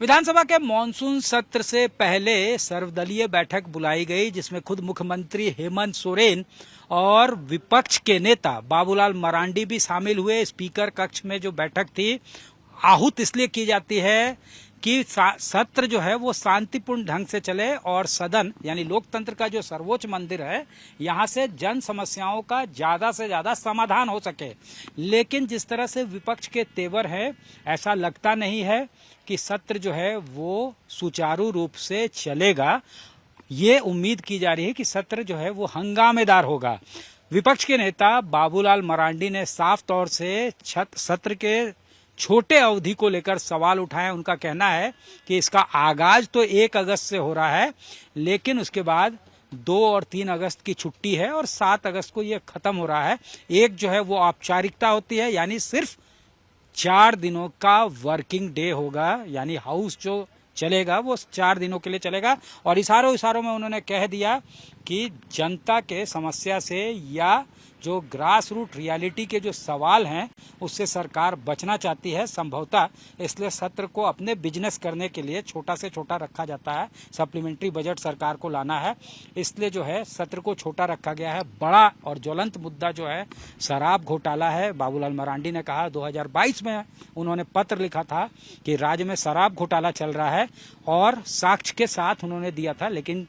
विधानसभा के मॉनसून सत्र से पहले सर्वदलीय बैठक बुलाई गई, जिसमें खुद मुख्यमंत्री हेमंत सोरेन और विपक्ष के नेता बाबूलाल मरांडी भी शामिल हुए। स्पीकर कक्ष में जो बैठक थी आहूत इसलिए की जाती है कि सत्र जो है वो शांतिपूर्ण ढंग से चले और सदन यानी लोकतंत्र का जो सर्वोच्च मंदिर है यहां से जन समस्याओं का ज्यादा से ज्यादा समाधान हो सके। लेकिन जिस तरह से विपक्ष के तेवर है, ऐसा लगता नहीं है कि सत्र जो है वो सुचारू रूप से चलेगा। ये उम्मीद की जा रही है कि सत्र जो है वो हंगामेदार होगा। विपक्ष के नेता बाबूलाल मरांडी ने साफ तौर से सत्र के छोटे अवधि को लेकर सवाल उठाए। उनका कहना है कि इसका आगाज तो 1 अगस्त से हो रहा है, लेकिन उसके बाद 2 और 3 अगस्त की छुट्टी है और 7 अगस्त को ये खत्म हो रहा है। एक जो है वो औपचारिकता होती है, यानी सिर्फ 4 दिनों का वर्किंग डे होगा, यानी हाउस जो चलेगा वो 4 दिनों के लिए चलेगा। और इशारों में उन्होंने कह दिया कि जनता के समस्या से या जो ग्रास रूट रियलिटी के जो सवाल हैं उससे सरकार बचना चाहती है संभवतः, इसलिए सत्र को अपने बिजनेस करने के लिए छोटा से छोटा रखा जाता है। सप्लीमेंट्री बजट सरकार को लाना है, इसलिए जो है सत्र को छोटा रखा गया है। बड़ा और ज्वलंत मुद्दा जो है शराब घोटाला है। बाबूलाल मरांडी ने कहा 2022 में उन्होंने पत्र लिखा था कि राज्य में शराब घोटाला चल रहा है और साक्ष्य के साथ उन्होंने दिया था, लेकिन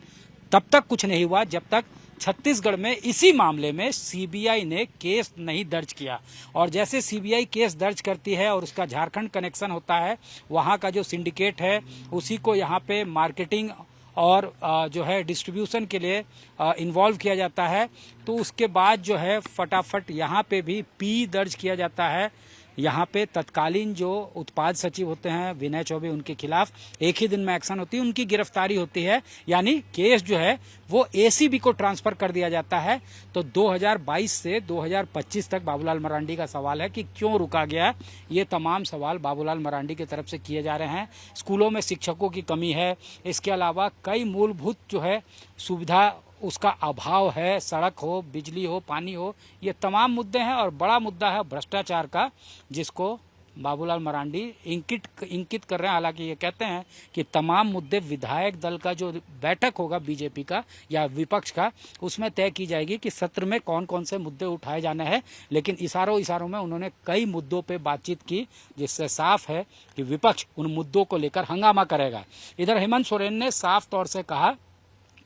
तब तक कुछ नहीं हुआ जब तक छत्तीसगढ़ में इसी मामले में सीबीआई ने केस नहीं दर्ज किया। और जैसे सीबीआई केस दर्ज करती है और उसका झारखंड कनेक्शन होता है, वहां का जो सिंडिकेट है उसी को यहाँ पे मार्केटिंग और जो है डिस्ट्रीब्यूशन के लिए इन्वॉल्व किया जाता है, तो उसके बाद जो है फटाफट यहाँ पे भी पी दर्ज किया जाता है। यहाँ पे तत्कालीन जो उत्पाद सचिव होते हैं विनय चौबे, उनके खिलाफ एक ही दिन में एक्शन होती है, उनकी गिरफ्तारी होती है, यानी केस जो है वो एसीबी को ट्रांसफर कर दिया जाता है। तो 2022 से 2025 तक बाबूलाल मरांडी का सवाल है कि क्यों रुका गया। ये तमाम सवाल बाबूलाल मरांडी की तरफ से किए जा रहे हैं। स्कूलों में शिक्षकों की कमी है, इसके अलावा कई मूलभूत जो है सुविधा उसका अभाव है, सड़क हो, बिजली हो, पानी हो, ये तमाम मुद्दे हैं। और बड़ा मुद्दा है भ्रष्टाचार का, जिसको बाबूलाल मरांडी इंकित कर रहे हैं। हालांकि ये कहते हैं कि तमाम मुद्दे विधायक दल का जो बैठक होगा बीजेपी का या विपक्ष का, उसमें तय की जाएगी कि सत्र में कौन कौन से मुद्दे उठाए जाने हैं। लेकिन इशारों में उन्होंने कई मुद्दों पे बातचीत की, जिससे साफ है कि विपक्ष उन मुद्दों को लेकर हंगामा करेगा। इधर हेमंत सोरेन ने साफ तौर से कहा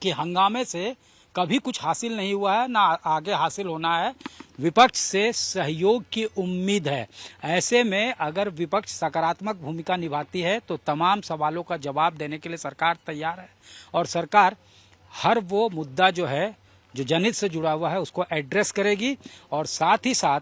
कि हंगामे से कभी कुछ हासिल नहीं हुआ है, ना आगे हासिल होना है। विपक्ष से सहयोग की उम्मीद है। ऐसे में अगर विपक्ष सकारात्मक भूमिका निभाती है तो तमाम सवालों का जवाब देने के लिए सरकार तैयार है और सरकार हर वो मुद्दा जो है जो जनहित से जुड़ा हुआ है उसको एड्रेस करेगी और साथ ही साथ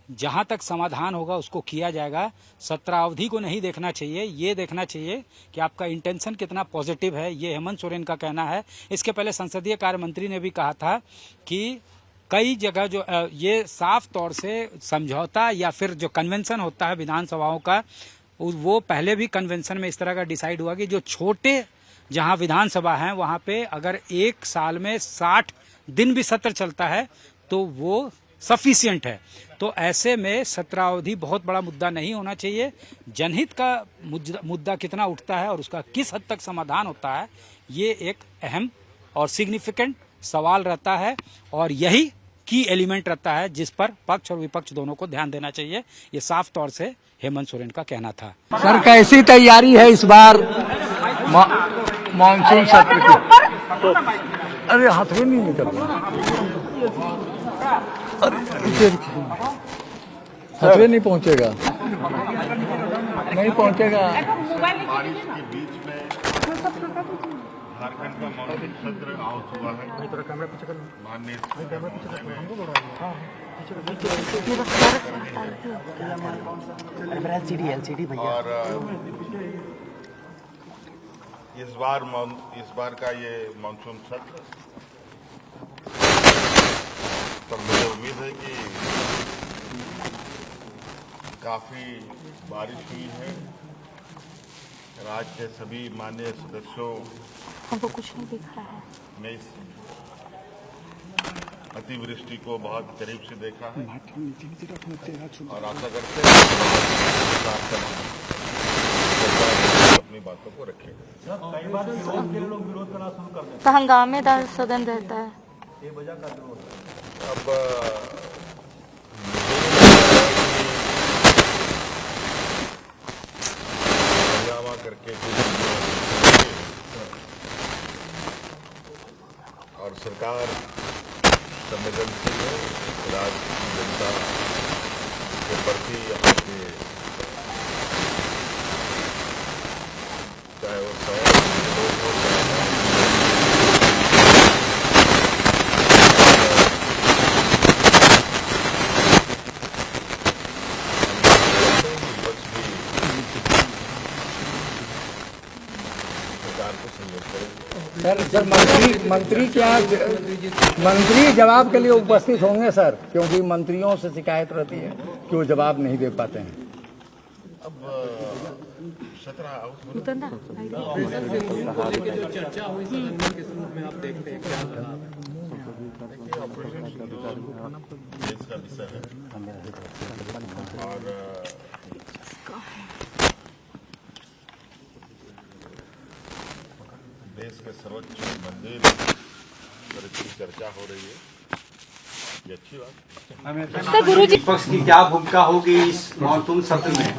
जहां तक समाधान होगा उसको किया जाएगा। सत्रावधि को नहीं देखना चाहिए, ये देखना चाहिए कि आपका इंटेंशन कितना पॉजिटिव है, ये हेमंत सोरेन का कहना है। इसके पहले संसदीय कार्य मंत्री ने भी कहा था कि कई जगह जो ये साफ तौर से समझौता या फिर जो कन्वेंशन होता है विधानसभाओं का, वो पहले भी कन्वेंशन में इस तरह का डिसाइड हुआ कि जो छोटे जहां विधानसभा हैं वहां पे अगर 1 साल में 60 दिन भी सत्र चलता है तो वो सफिशिएंट है। तो ऐसे में सत्रावधि बहुत बड़ा मुद्दा नहीं होना चाहिए। जनहित का मुद्दा कितना उठता है और उसका किस हद तक समाधान होता है, ये एक अहम और सिग्निफिकेंट सवाल रहता है और यही की एलिमेंट रहता है जिस पर पक्ष और विपक्ष दोनों को ध्यान देना चाहिए। ये साफ तौर से हेमंत सोरेन का कहना था। सर, कैसी तैयारी है इस बार मानसून सत्र की? अरे हाथ में नहीं निकल रहा, हथवे नहीं पहुंचेगा, नहीं पहुंचेगा। बारिश के बीच में झारखंड का मॉनसून सत्र आउट हुआ है। माननीय और इस बार का ये मॉनसून सत्र, तो मुझे उम्मीद है कि काफी बारिश हुई है। राज्य के सभी माननीय सदस्यों हमको कुछ नहीं दिख रहा है। ने इस अतिवृष्टि को बहुत करीब से देखा है और आशा करते हैं अपनी अपनी बातों को रखेगा। कई बार विरोध के लोग विरोध करना शुरू कर देते तो हंगामेदार सदन रहता है। हैं, ये वजह का विरोध है। अब हंगामा करके और सरकार संवेदनशील है राज्य की जनता के प्रति, यहाँ के चाहे वो 100 लोग हो सरकार को सहयोग करेंगे। सर मंत्री जवाब के लिए उपस्थित होंगे सर, क्योंकि मंत्रियों से शिकायत रहती है कि वो जवाब नहीं दे पाते हैं। अब 17 हाउस उतरना देश का विषय है और देश के सर्वोच्च मंदिर पर इसकी चर्चा हो रही है, ये अच्छी बात है। तो गुरुजी विपक्ष की क्या भूमिका होगी इस मॉनसून सत्र में?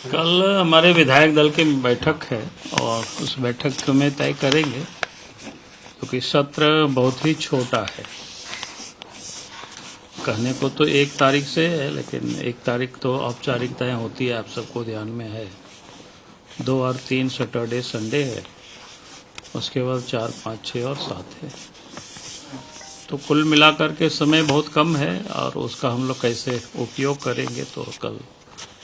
कल हमारे विधायक दल की बैठक है और उस बैठक में तय करेंगे, क्योंकि सत्र बहुत ही छोटा है। कहने को तो 1 तारीख से है, लेकिन 1 तारीख तो औपचारिकताएं होती है, आप सबको ध्यान में है। 2 और 3 सैटरडे संडे है, उसके बाद 4, 5, 6 और 7 है। तो कुल मिलाकर के समय बहुत कम है और उसका हम लोग कैसे उपयोग करेंगे, तो कल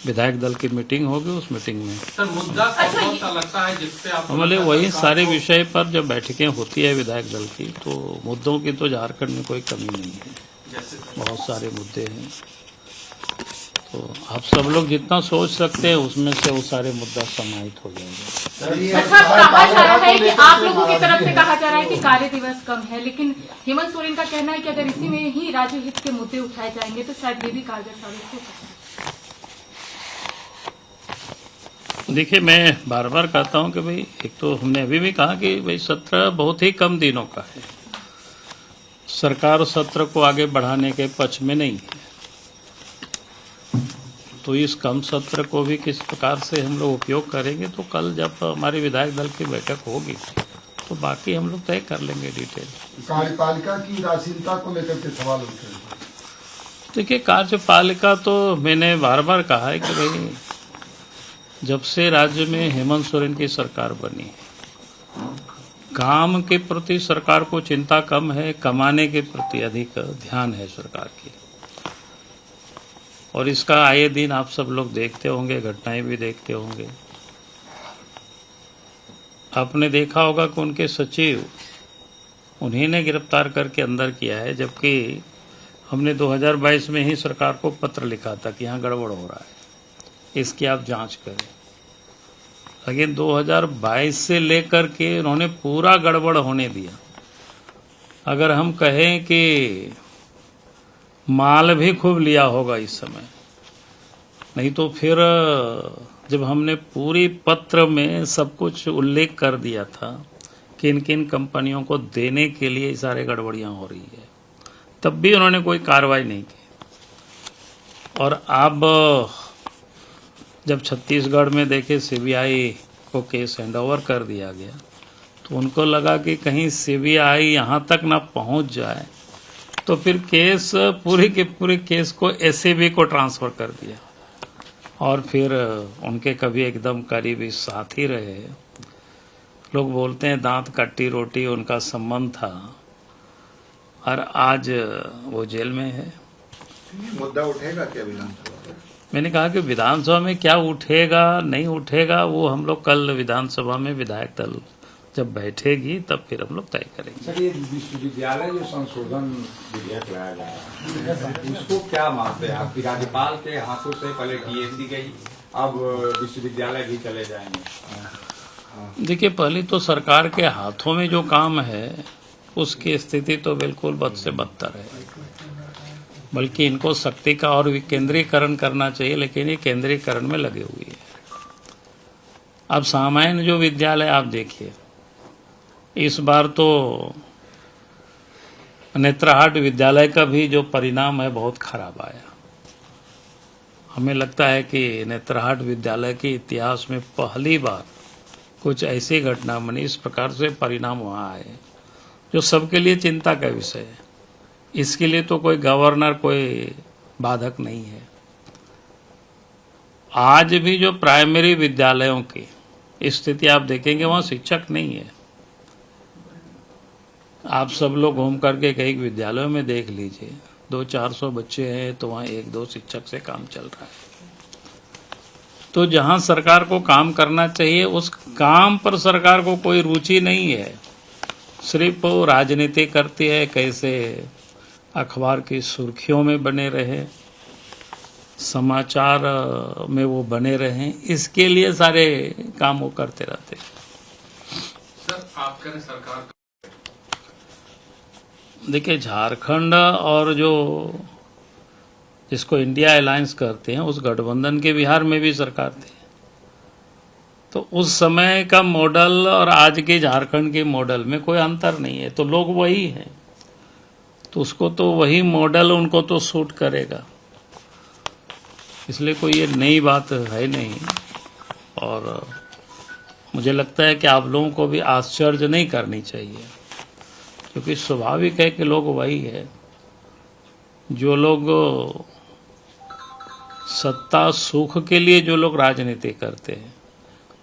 विधायक दल की मीटिंग होगी। उस मीटिंग में सर मुद्दा कौन सा लगता है जिसपे आप हमारे वही सारे विषय पर जब बैठकें होती है विधायक दल की, तो मुद्दों की तो झारखंड में कोई कमी नहीं है, बहुत सारे मुद्दे हैं। तो आप सब लोग जितना सोच सकते हैं उसमें से वो सारे मुद्दा समाहित हो जाएंगे। कहा जा रहा है कि आप लोगों की तरफ से कहा जा रहा है कि कार्य दिवस कम है, लेकिन हेमंत सोरेन का कहना है कि अगर इसी में ही राज्य हित के मुद्दे उठाए जाएंगे तो शायद ये भी कारगर साबित हो सकता है। देखिए, मैं बार बार कहता हूं कि भाई, एक तो हमने अभी भी कहा कि भाई सत्र बहुत ही कम दिनों का है। सरकार सत्र को आगे बढ़ाने के पक्ष में नहीं है, तो इस कम सत्र को भी किस प्रकार से हम लोग उपयोग करेंगे, तो कल जब हमारी विधायक दल की बैठक होगी तो बाकी हम लोग तय कर लेंगे डिटेल। कार्यपालिका की उदासीनता को लेकर के सवाल उठे हैं। देखिए, कार्यपालिका तो मैंने बार बार कहा है कि भाई, जब से राज्य में हेमंत सोरेन की सरकार बनी है, काम के प्रति सरकार को चिंता कम है, कमाने के प्रति अधिक ध्यान है सरकार की। और इसका आए दिन आप सब लोग देखते होंगे, घटनाएं भी देखते होंगे। आपने देखा होगा कि उनके सचिव उन्हीं ने गिरफ्तार करके अंदर किया है, जबकि हमने 2022 में ही सरकार को पत्र लिखा था कि यहाँ गड़बड़ हो रहा है, इसकी आप जांच करें। लेकिन 2022 से लेकर के उन्होंने पूरा गड़बड़ होने दिया। अगर हम कहें कि माल भी खूब लिया होगा इस समय, नहीं तो फिर जब हमने पूरी पत्र में सब कुछ उल्लेख कर दिया था किन किन कंपनियों को देने के लिए सारे गड़बड़ियां हो रही है, तब भी उन्होंने कोई कार्रवाई नहीं की। और अब जब छत्तीसगढ़ में देखे सीबीआई को केस हैंडओवर कर दिया गया, तो उनको लगा कि कहीं सीबीआई यहाँ तक ना पहुँच जाए, तो फिर केस पूरे के पूरे केस को एसीबी को ट्रांसफर कर दिया। और फिर उनके कभी एकदम करीबी साथी रहे, लोग बोलते हैं दांत कट्टी रोटी उनका संबंध था, और आज वो जेल में है। मुद्दा उठेगा क्या विधानसभा में? मैंने कहा कि विधानसभा में क्या उठेगा नहीं उठेगा, वो हम लोग कल विधानसभा में विधायक दल जब बैठेगी तब फिर हम लोग तय करेंगे। सर, ये विश्वविद्यालय जो संशोधन विधेयक लाया गया है, उसको क्या मानते हैं आप? राज्यपाल के हाथों से पहले डीएसी गई, अब विश्वविद्यालय भी चले जाएंगे। देखिए, पहले तो सरकार के हाथों में जो काम है उसकी स्थिति तो बिल्कुल बद से बदतर है, बल्कि इनको शक्ति का और विकेंद्रीकरण करना चाहिए, लेकिन ये केंद्रीकरण में लगे हुए हैं। अब सामान्य जो विद्यालय आप देखिए, इस बार तो नेत्राहाट विद्यालय का भी जो परिणाम है बहुत खराब आया। हमें लगता है कि नेत्राहाट विद्यालय के इतिहास में पहली बार कुछ ऐसी घटना बनी, इस प्रकार से परिणाम वहाँ आए जो सबके लिए चिंता का विषय है। इसके लिए तो कोई गवर्नर, कोई बाधक नहीं है। आज भी जो प्राइमरी विद्यालयों की स्थिति आप देखेंगे, वहाँ शिक्षक नहीं है। आप सब लोग घूम करके कई विद्यालयों में देख लीजिए, 200-400 बच्चे हैं तो वहाँ 1-2 शिक्षक से काम चल रहा है। तो जहाँ सरकार को काम करना चाहिए, उस काम पर सरकार को कोई रुचि नहीं है। सिर्फ वो राजनीति करती है, कैसे अखबार की सुर्खियों में बने रहे, समाचार में वो बने रहें, इसके लिए सारे काम वो करते रहते हैं। सर, आप कह रहे सरकार, देखिए झारखंड और जो जिसको इंडिया अलायंस करते हैं, उस गठबंधन के बिहार में भी सरकार थी। तो उस समय का मॉडल और आज के झारखंड के मॉडल में कोई अंतर नहीं है। तो लोग वही हैं, तो उसको तो वही मॉडल उनको तो सूट करेगा, इसलिए कोई ये नई बात है नहीं। और मुझे लगता है कि आप लोगों को भी आश्चर्य नहीं करनी चाहिए, क्योंकि स्वाभाविक है कि लोग वही है। जो लोग सत्ता सुख के लिए जो लोग राजनीति करते हैं,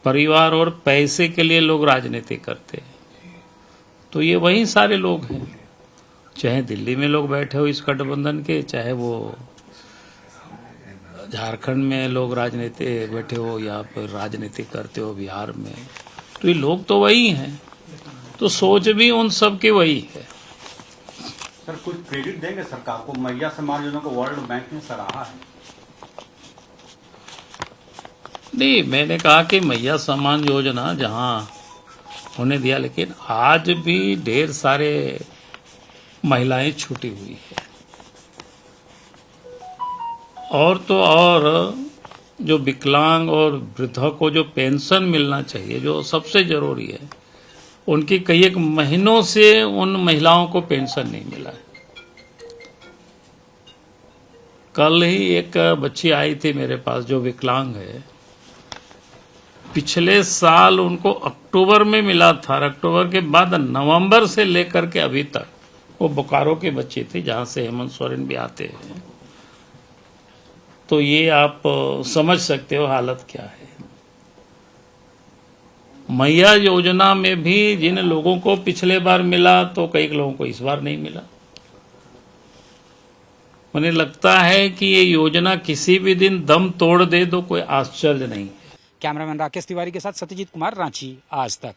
परिवार और पैसे के लिए लोग राजनीति करते हैं, तो ये वही सारे लोग हैं। चाहे दिल्ली में लोग बैठे हो इस गठबंधन के, चाहे वो झारखंड में लोग राजनीति बैठे हो या फिर राजनीति करते हो बिहार में, तो ये लोग तो वही हैं। तो सोच भी उन सब की वही है। सर, कुछ क्रेडिट देंगे सरकार को? मैया सम्मान योजना को वर्ल्ड बैंक ने सराहा है। नहीं, मैंने कहा कि मैया सम्मान योजना जहां होने दिया, लेकिन आज भी ढेर सारे महिलाएं छूटी हुई है। और तो और जो विकलांग और वृद्धा को जो पेंशन मिलना चाहिए, जो सबसे जरूरी है, उनकी कई एक महीनों से उन महिलाओं को पेंशन नहीं मिला है। कल ही एक बच्ची आई थी मेरे पास जो विकलांग है, पिछले साल उनको अक्टूबर में मिला था, अक्टूबर के बाद नवंबर से लेकर के अभी तक, वो बोकारो की बच्ची थी जहां से हेमंत सोरेन भी आते हैं। तो ये आप समझ सकते हो हालत क्या है। मैया योजना में भी जिन लोगों को पिछले बार मिला, तो कई लोगों को इस बार नहीं मिला। मुझे लगता है कि ये योजना किसी भी दिन दम तोड़ दे तो कोई आश्चर्य नहीं है। कैमरामैन राकेश तिवारी के साथ सत्यजीत कुमार, रांची, आज तक।